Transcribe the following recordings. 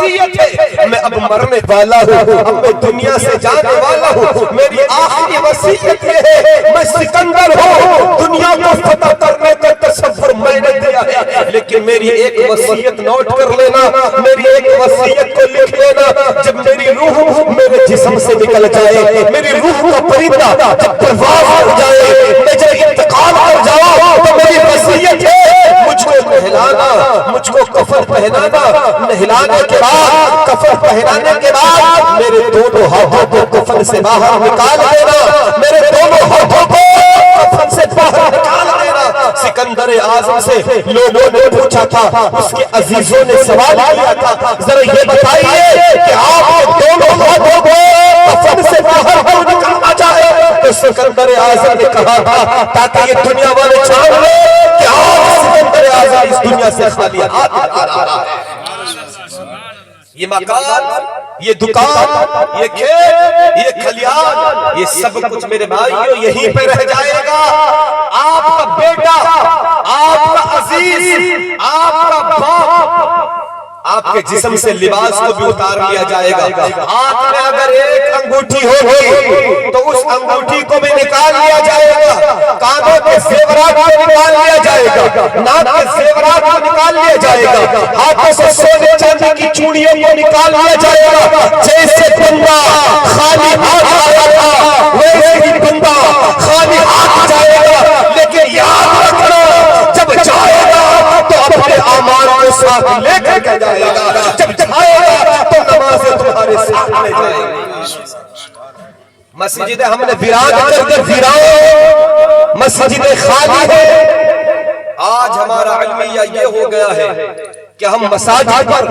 وصیت ہے، میں اب مرنے والا ہوں، اب میں دنیا سے جانے والا ہوں، میری آخری وصیت یہ ہے، میں سکندر ہوں، دنیا کو فتح کرنے کا تصور میں نے دیا ہے، لیکن میری ایک وصیت نوٹ کر لینا، میری ایک وصیت کو لکھ لینا، جب میری روح میرے جسم سے نکل جائے، میری روح کا پرندہ جب پرواز کر جائے، میں جب انتقال کر جاؤں تو میری وصیت ہے مجھ کو نہلانا، مجھ کو کفن پہنانا، نہلانے کے بعد کفن پہنانے کے بعد میرے دونوں ہاتھوں کو کفن سے باہر نکال دینا، میرے دونوں ہاتھوں کو کفن سے باہر نکال دینا۔ سکندر اعظم سے لوگوں نے پوچھا تھا، اس کے عزیزوں نے سوال کیا تھا، ذرا یہ بتائیے کہ آپ دونوں ہاتھوں کو کفن سے باہر کیوں نکالنا چاہے؟ تو سکندر اعظم نے کہا تھا تاکہ یہ دنیا والے جان لیں کہ آج سکندر اعظم اس دنیا سے خالی ہاتھ آ رہا ہے۔ یہ مکان، یہ دکان، یہ کھیت، یہ کھلیان، یہ سب کچھ میرے بھائیوں یہیں پہ رہ جائے گا۔ آپ کا بیٹا، آپ کا عزیز، آپ کا باپ، آپ کے جسم سے لباس کو بھی اتار لیا جائے گا۔ ہاتھ میں اگر ایک انگوٹھی ہوگی تو اس انگوٹھی کو بھی نکال لیا جائے گا، کانوں کے زیورات کو نکال لیا جائے گا، ناک کے زیورات کو نکال لیا جائے گا، ہاتھوں سے سونے چاندی کی چوڑیوں کو نکال لیا جائے گا۔ جیسے بندہ خالی ہاتھ آیا تھا ویسے ہی بندہ خالی ہاتھ جائے گا، لیکن یاد رکھنا جب جائے گا تو اپنے اعمال کو ساتھ لے کر کے جائے گا، جب جائے گا تو نمازیں تمہارے ساتھ لے جائے گا۔ مسجد ہم نے ویران کر کے ویران، مسجد خالی ہے۔ آج ہمارا علمیہ یہ ہو گیا ہے کہ ہم مساجد پر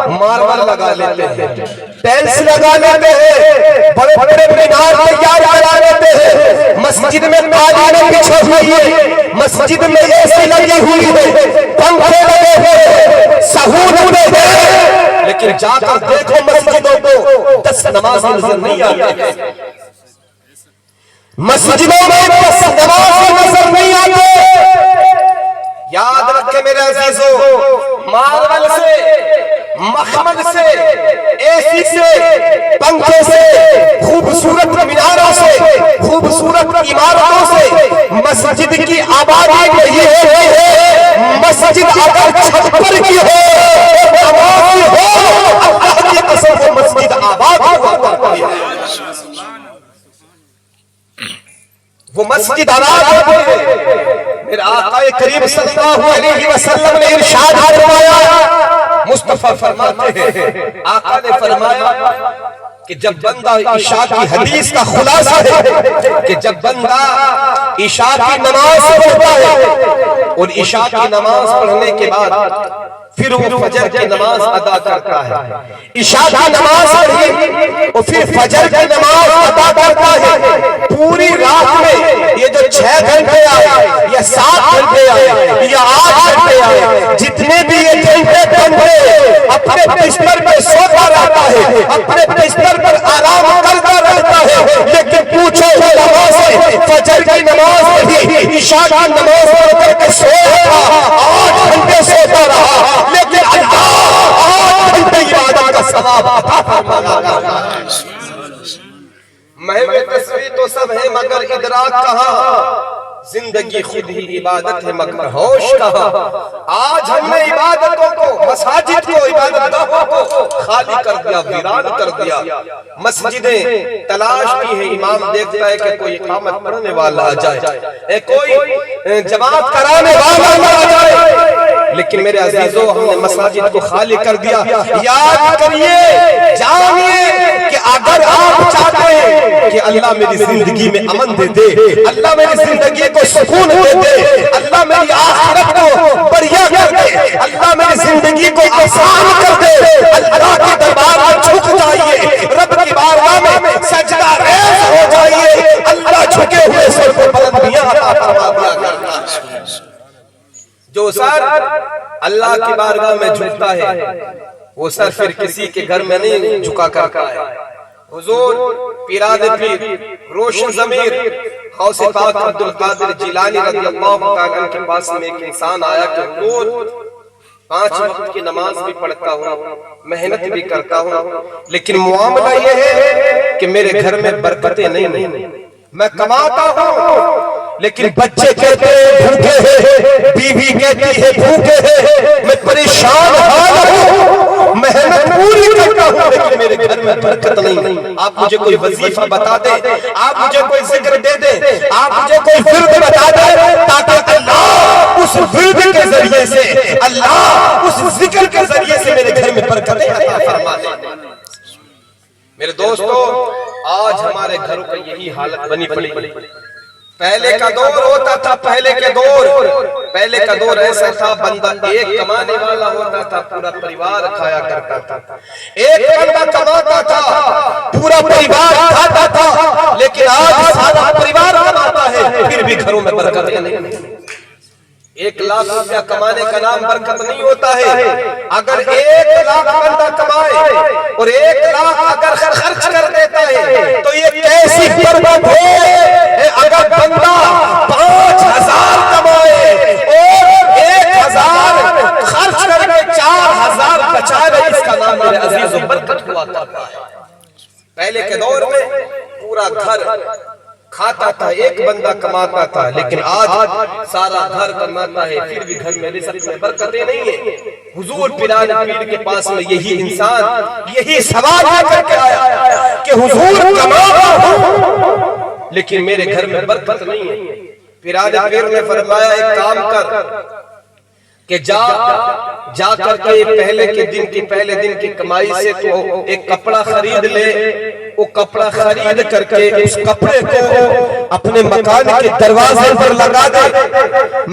ماربل لگا لیتے ہیں، ٹیلس لگا لیتے ہیں، بڑے بڑے مینار تیار کرا لیتے ہیں، مسجد میں قالینیں بچھی ہوئی ہے، مسجد میں اے سی لگی ہوئی ہے، پنکھے لگے ہوئے، سہولتیں ہیں، لیکن جا کر دیکھو مسجدوں کو 10 نمازی نظر نہیں آتے، مسجدوں میں 10 نمازی نظر نہیں آتے۔ یاد رکھے میرے عزیزو، ماربل سے، مخمل سے، اے سی سے، پنکھے سے، خوبصورت میناروں سے، خوبصورت عمارتوں سے مسجد کی آبادی نہیں ہوئی ہے۔ مسجد اگر چھپر کی ہو، نمازی ہو، اللہ کی قسم وہ مسجد آباد ہوا کرتی ہے، وہ مسجد آباد ہوتی ہے۔ میرے آقا کریم صلی اللہ علیہ وسلم نے ارشاد فرمایا، مصطفیٰ فرماتے ہیں، آقا نے فرمایا کہ جب بندہ عشاء کی حدیث کا خلاصہ ہے کہ جب بندہ عشاء کی نماز پڑھتا ہے اور عشاء کی نماز پڑھنے کے بعد پھر وہ فجر کی نماز ادا کرتا ہے، عشاء کی نماز پڑھی اور پھر فجر کی نماز ادا کرتا ہے، پوری رات میں یہ جو 6 گھنٹے آئے یا 7 گھنٹے آئے یا 8 گھنٹے آئے، جتنے بھی یہ گھنٹے بندے اپنے بستر پر سوتا رہتا ہے، اپنے بستر پر آرام کرتا رہتا ہے، لیکن پوچھو نماز فجر کی نماز پڑھی، عشاء کی نماز پڑھ کر کے سویا تھا، 8 گھنٹے سوتا رہا، لیکن اللہ 8 گھنٹے عبادت کا ثواب عطا فرمایا۔ محو تصویر تو سب ہے مگر ادراک کہاں، زندگی خود ہی عبادت ہے مگر ہوش کہاں۔ آج ہم نے عبادتوں کو، مساجد کو، عبادت گاہوں کو خالی کر دیا، ویران کر دیا۔ مسجدیں تلاش کی ہے، امام دیکھتا ہے کہ کوئی اقامت پڑھنے والا آ جائے، کوئی جماعت کرانے والا آ جائے، لیکن میرے عزیزو ہم نے مساجد کو خالی کر دیا۔ یاد کریے، جانیے کہ اگر آپ چاہتے ہیں کہ اللہ میری زندگی میں امن دے دے، اللہ میری زندگی کو سکون دے دے، اللہ میری آخرت کو بڑھیا کر دے، اللہ میری زندگی کو آسان کر دے، اللہ کے دربار میں جھک جائیے، رب کی بارگاہ میں سجدہ ریز ہو جائیے، اللہ جھکے ہوئے سر کو بلندیاں عطا فرما دیا کرتا ہے۔ جو سر اللہ کی بارگاہ میں جھکتا ہے وہ سر پھر کسی کے گھر میں نہیں جھکا کرتا ہے۔ حضور پیراد پیر روشن ضمیر غوث پاک عبدالقادر جیلانی رضی اللہ تعالیٰ کے پاس میں ایک انسان آیا کہ حضور 5 وقت کی نماز بھی پڑھتا ہوں، محنت بھی کرتا ہوں، لیکن معاملہ یہ ہے کہ میرے گھر میں برکتیں نہیں۔ میں کماتا ہوں لیکن بچے کہتے ہیں بھوکے ہیں، بیوی کہتی ہے بھوکے ہیں، میں پریشان حال ہوں، محنت پوری کرتا ہوں لیکن میرے گھر میں برکت نہیں۔ آپ مجھے کوئی وظیفہ بتا دیں، آپ مجھے کوئی ذکر دے دیں، آپ مجھے کوئی ورد بتا دیں تاکہ اللہ اس ورد کے ذریعے سے، اللہ اس ذکر کے ذریعے سے میرے گھر میں برکتیں عطا فرما دے۔ میرے دوستو، آج ہمارے گھروں کا یہی حالت بنی پڑی۔ پہلے کا دور ہوتا تھا، پہلے کا دور ایسا تھا، بندہ ایک کمانے والا ہوتا تھا، پورا پریوار کھایا کرتا تھا۔ ایک بندہ کماتا تھا، پورا پریوار کھاتا تھا، لیکن آج سارا پریوار کماتا ہے پھر بھی گھروں میں برکت نہیں۔ 1 لاکھ روپیہ کمانے کا نام برکت نہیں ہوتا ہے۔ اگر 1 لاکھ بندہ کمائے اور 1 لاکھ اگر خرچ کر دیتا ہے تو یہ کیسی برکت ہے۔ اگر بندہ 5000 کمائے اور 1000 خرچ کر کے 4000 بچائے، اس کا نام میرے عزیزوں برکت ہوا کرتا ہے۔ پہلے کے دور میں پورا گھر کھاتا تھا، ایک بندہ کماتا تھا، لیکن آج سارا گھر کماتا ہے پھر بھی گھر میں رزق میں برکتیں نہیں ہیں۔ حضور پیر کے پاس میں یہی انسان یہی سوال کر کے آیا کہ حضور کماتا ہوں لیکن میرے گھر میں برکت نہیں ہے۔ پیر نے فرمایا ایک کام کر کہ جا کر کے پہلے دن کی کمائی سے تو ایک کپڑا خرید لے، وہ کپڑا خرید کر کے اس کپڑے کو اپنے مکان کے دروازے پر لگا دے،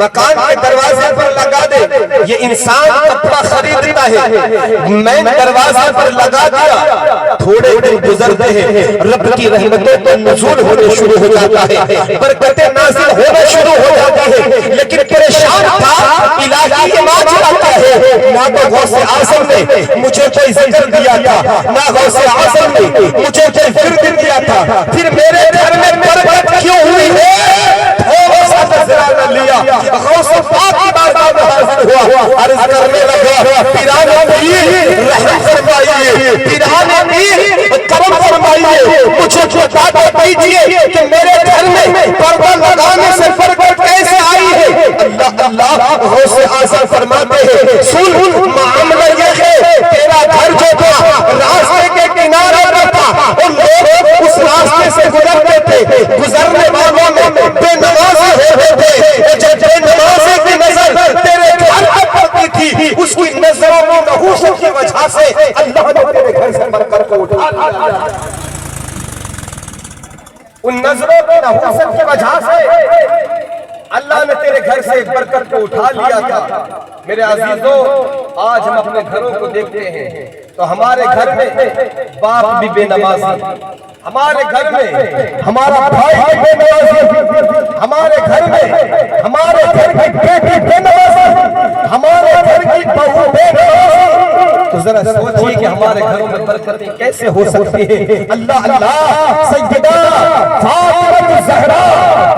مکان کے دروازے پر لگا دے۔ یہ انسان کپڑا خریدتا ہے، میں دروازے پر لگا دیا، تھوڑے دن گزرتے ہیں، رب کی رحمتوں پر نزول ہونے شروع ہو جاتا ہے، برکتیں نازل ہونا شروع ہو جاتی ہے، لیکن پریشان تھا، الہی ایمان چلاتا ہے۔ نہ تو غوث اعظم نے مجھے کوئی ذکر دیا تھا، نہ غوث اعظم نے مجھے کوئی ورد دیا تھا، پھر میرے گھر میں برکت کیوں ہوئی ہے؟ تھوڑا سا نظرانہ لیا، غوث پاک کی بارگاہ میں حاضر ہوا، عرض کرنے لگا پیران پیر رحم فرمائیے، پیران پیر کرم فرمائیے، مجھے بتا دیجئے کہ میرے گھر میں پردہ لگانے سے برکت کیسے آئی ہے؟ اللہ غوث اعظم فرماتے ہیں سن، معاملہ یہ ہے تیرا گھر جو تھا راستے کے کنارے پر تھا، اور لوگ اس راستے سے گزرتے تھے، گزرنے والوں میں بے نمازی ہوتے تھے، جب بے نمازی کی نظر تیرے گھر پر پڑتی تھی، اس کی نظروں میں نحوست کی وجہ سے اللہ نے تیرے گھر سے برکت کو اٹھا لیا۔ ان نظروں میں نحوست کی وجہ سے اللہ نے تیرے گھر سے برکت کو اٹھا لیا تھا۔ میرے عزیزوں، آج ہم اپنے گھروں کو دیکھتے ہیں تو ہمارے گھر میں باپ بھی بے نمازی، ہمارے گھر میں ہمارا بھائی بھی بے نمازی، ہمارے گھر میں ہمارے گھر کی بیٹی بے نمازی، ہمارے گھر کی بہو بے نمازی۔ تو ذرا سوچئے کہ ہمارے گھروں میں برکتیں کیسے ہو سکتی ہیں؟ اللہ اللہ، سیدہ فاطمہ زہرا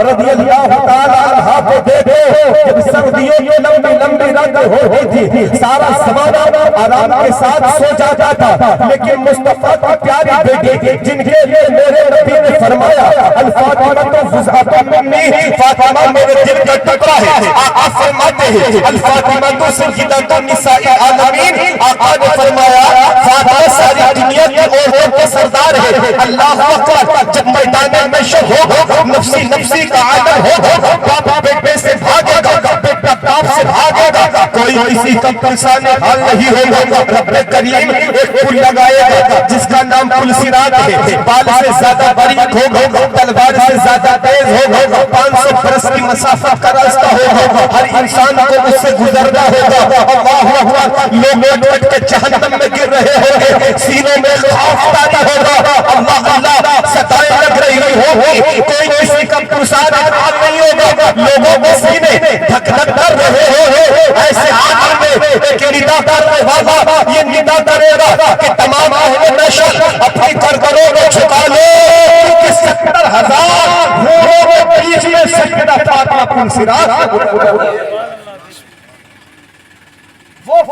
رضی اللہ تعالیٰ عنہا کو دیکھو، جب سردیوں میں لمبی لمبی رات ہوتی تھی، سارا زمانہ آرام کے ساتھ سو جاتا تھا، لیکن مصطفیٰ کی پیاری بیٹی جن کے لیے میرے نبی نے فرمایا الفاطمہ تو فزعۃ منی، فاطمہ میرے دل کا ٹکڑا ہے، آقا فرماتے ہیں الفاطمہ تو سیدۃ النساء العالمین، آقا نے فرمایا فاطمہ ساری دنیا کی عورتوں کے سردار ہے۔ اللہ اکبر، جب میدان محشر ہو، نفسی نفسی کا عالم ہو، باپ بیٹے سے بھاگے گا، بیٹا باپ سے بھاگے گا، کوئی کسی کا پرسان حال نہیں ہوگا۔ رب کریم ایک پل لگائے گا جس کا نام پل صراط ہے، بال سے زیادہ باریک ہوگا، تلوار سے زیادہ تیز ہوگا، 500 برس کی مسافت کا راستہ ہوگا، ہر انسان کو اس سے گزرنا ہوگا۔ اللہ اکبر، لوگ لٹ کے جہنم میں گر رہے ہوگے، سینے میں خوف پیدا ہوگا، اللہ اللہ ستائیں لگ رہی ہوگی، کوئی کسی کا پرسان حال نہیں ہوگا، لوگوں کے سینے دھک دھک کر رہے ہوگے۔ ایسے حال میں ایک ندا کرنے والا یہ ندا کرے گا کہ تمام اہل محشر اپنی گردنوں کو جھکا لو، کہ 70,000 گھوڑوں کے بیچ میں سیدہ فاطمہ پل صراط وہ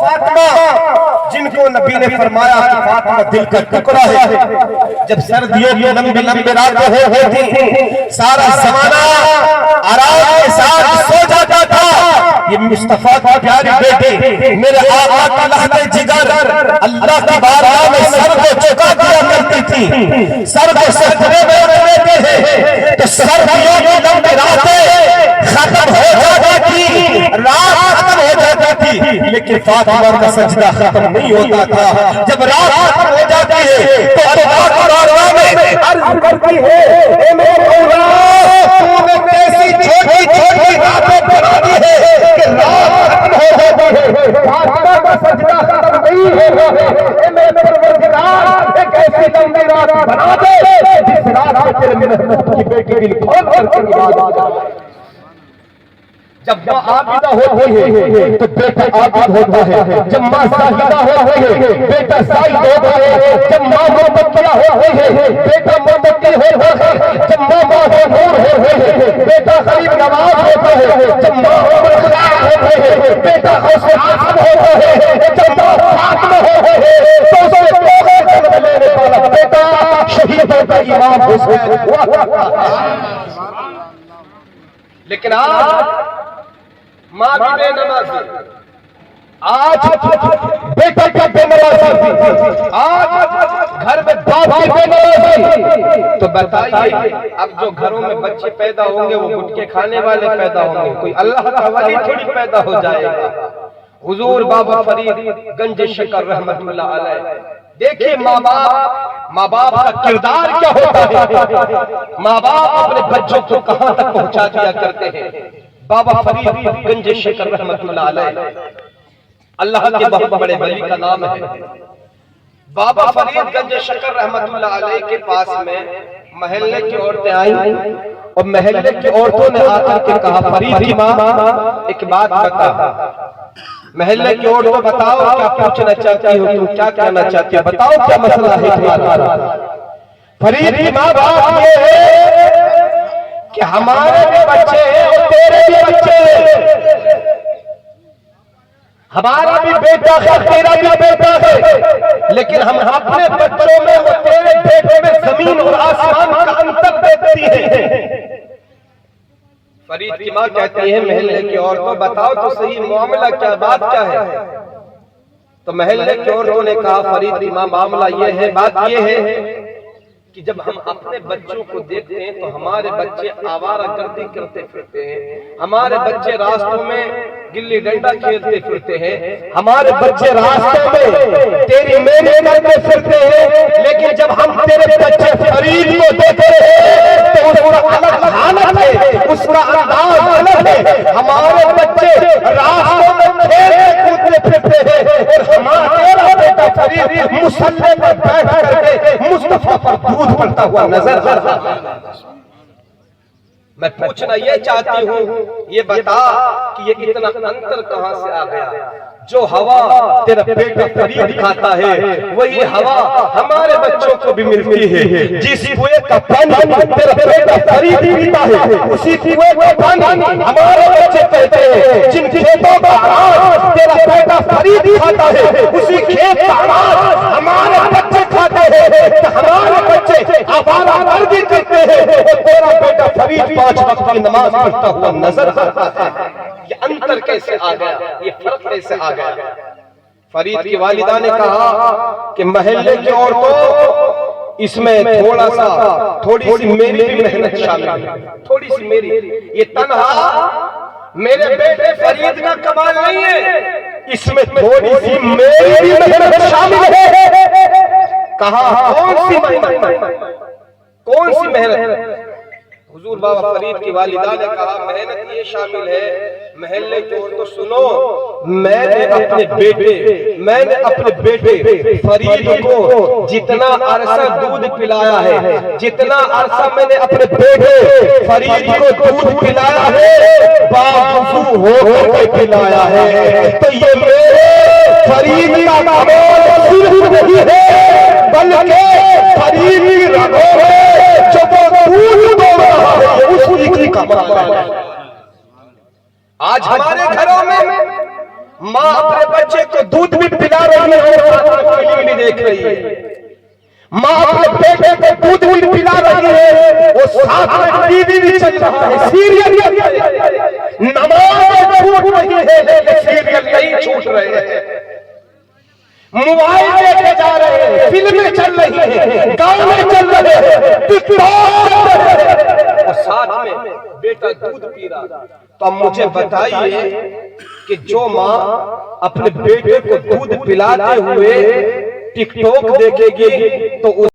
تو نبی نے فرمایا کہ فاطمہ دل کا ٹکڑا ہے۔ جب سردیوں کی لمبی لمبی راتیں ہوتی تھی، سارا زمانہ آرام کے ساتھ سو جاتا تھا، یہ مصطفیٰ کی پیاری بیٹی میرے آقا کا لحظے جگر اللہ کی بارگاہ میں سر کو چکا دیا کرتی تھی، سر کو سجدے میں رکھ دیتے ہیں تو سردیوں کی لمبی راتیں ختم ہو جاتی تھی، رات ختم ہو جاتی تھی، لیکن فاطمہ کا سجدہ ختم نہیں ہوتا تھا۔ جب رات ختم ہو جاتی ہے تو اللہ کی بارگاہ میں عرض کرتی ہے، اے میرے مولا تو نے کیسی چھوٹی چھوٹی راتیں بنا دی ہے کہ رات ختم ہو جاتی ہے، فاطمہ کا سجدہ ختم نہیں ہوگا۔ اے میرے پروردگار ایک ایسی لمبی رات بنا دے جس رات میں تیرے محبوب کی بیٹی دل کھول کر کے عبادت کرے۔ جب ماں عابدہ ہوتی ہے تو بیٹا عابد ہوتا ہے، جب ماں زاہدہ ہوتی ہے بیٹا زاہد ہوتا ہے، جب ماں متقیہ ہوتی ہے بیٹا متقی ہوتا ہے، جب ماں معذور ہوتی ہے بیٹا غریب نواز ہوتا ہے، جب ماں عمر ہوتی ہے بیٹا غوث اعظم ہوتا ہے، جب ماں فاطمہ ہوتی ہے تو اسے توبہ کرنے لینے والا بیٹا شہیدوں کا امام حسین ہوا۔ لیکن آج ماں بھی بے نمازی، آج بیٹا کا بے نمازی، آج گھر میں باپ کی بے نمازی۔ تو بتائیے اب جو گھروں میں بچے پیدا ہوں گے وہ گٹکے کھانے والے پیدا ہوں گے، کوئی اللہ کا ولی تھوڑی پیدا ہو جائے گا۔ حضور بابا فرید گنج شکر رحمت اللہ علیہ، دیکھیں ماں باپ کا کردار کیا ہوتا ہے، ماں باپ اپنے بچوں کو کہاں تک پہنچا دیا کرتے ہیں۔ بابا فرید گنج شکر رحمت اللہ علیہ اللہ کے بہت بڑے ولی کا نام ہے۔ بابا فرید گنج شکر رحمت اللہ علیہ کے پاس میں محلے کی عورتیں آئیں اور محلے کی عورتوں نے آ کر کے کہا، فرید کی ماں ایک بات بتا، محلے کی عورتوں بتاؤ کیا پوچھنا چاہتی ہو، تم کیا کہنا چاہتی ہو، بتاؤ کیا مسئلہ ہے تمہارا۔ فرید کی ماں بات یہ ہے کہ ہمارے بھی بچے ہیں اور تیرے بھی بچے ہیں، ہمارا بھی بیٹا ہے تیرا بھی بیٹا ہے، لیکن ہم اپنے بچوں میں اور تیرے بیٹے میں زمین اور آسمان کا انتر دیکھتی ہیں۔ فرید کی ماں کہتی ہے محلے کی عورتوں بتاؤ تو صحیح معاملہ کیا، بات کیا ہے۔ تو محلے کی عورتوں نے کہا، فرید کی ماں معاملہ یہ ہے، بات یہ ہے کہ جب ہم اپنے بچوں کو دیکھتے ہیں تو ہمارے بچے آوارہ گردی کرتے پھرتے ہیں، ہمارے بچے راستوں میں گلی ڈنڈا کھیلتے پھرتے ہیں، ہمارے بچے راستوں میں تیری میری کرتے پھرتے ہیں، لیکن جب ہم تیرے بچے فرید کو دیکھتے ہیں تو اس کا الگ حالت ہے، اس کا انداز الگ ہے۔ ہمارے بچے راستوں میں کھیلتے کودتے پھرتے ہیں اور ہمارا بیٹا فرید مصلی پر بیٹھ کر کے مصطفیٰ پر دودھ پڑتا ہوا نظر آ رہا ہے۔ میں پوچھنا یہ چاہتی ہوں، یہ بتا کہ یہ اتنا انتر کہاں سے آ گیا؟ جو ہوا تیرا بیٹا فرید کھاتا ہے وہی ہوا ہمارے بچوں کو بھی ملتی ہے، جس کنویں کا پانی تیرا بیٹا فرید پیتا ہے اسی کنویں کا پانی ہمارے بچے پیتے ہیں، جن کھیتوں کا اناج تیرا بیٹا فرید کھاتا ہے اسی کھیت کا اناج ہمارے بچے کھاتے ہیں، ہمارے بچے آوارہ گردی کرتے ہیں اور تیرا بیٹا فرید 5 وقت کی نماز پڑھتا ہوا نظر آتا ہے۔ یہ انتر کیسے آ گیا، یہ فرق کیسے آ گیا؟ فرید کی والدہ نے کہا کہ محلے کی عورتوں اس میں تھوڑی سی میری بھی محنت شامل ہے، تھوڑی سی میری، یہ تنہا میرے بیٹے فرید کا کمال نہیں ہے، اس میں تھوڑی سی میری بھی محنت شامل ہے۔ کہا کون سی محنت؟ حضور بابا فرید کی والدہ نے کہا محنت یہ شامل ہے، محلے کی عورتوں سنو، میں نے اپنے بیٹے فرید کو جتنا عرصہ دودھ پلایا ہے، جتنا عرصہ میں نے اپنے بیٹے فرید کو دودھ پلایا ہے باوضو ہو کر پلایا ہے، تو یہ میرے فرید کا کمال صرف نہیں ہے بلکہ فرید کی رگوں ہے جو وہ دودھ دو رہا ہے اسی کی کمال ہے۔ آج ہمارے گھروں میں ماں اپنے بچے کو دودھ بھی پلا رہی ہے اور دیکھ رہی ہے، ماں اپنے بیٹے کو دودھ بھی پلا رہی ہے، وہ ساتھ میں ٹی وی بھی چل رہا ہے، سیریل نماز چھوٹ رہی ہے، سیریل نہیں چھوٹ رہے ہیں، موبائل دیکھے جا رہے ہیں، فلمیں چل رہی ہیں، گانے چل رہے ہیں، ٹک ٹاک چل رہے ہیں، اور ساتھ میں بیٹا دودھ پی رہا۔ تو اب مجھے بتائیے کہ جو ماں اپنے بیٹے کو دودھ پلاتے ہوئے ٹک ٹاک دیکھے گی تو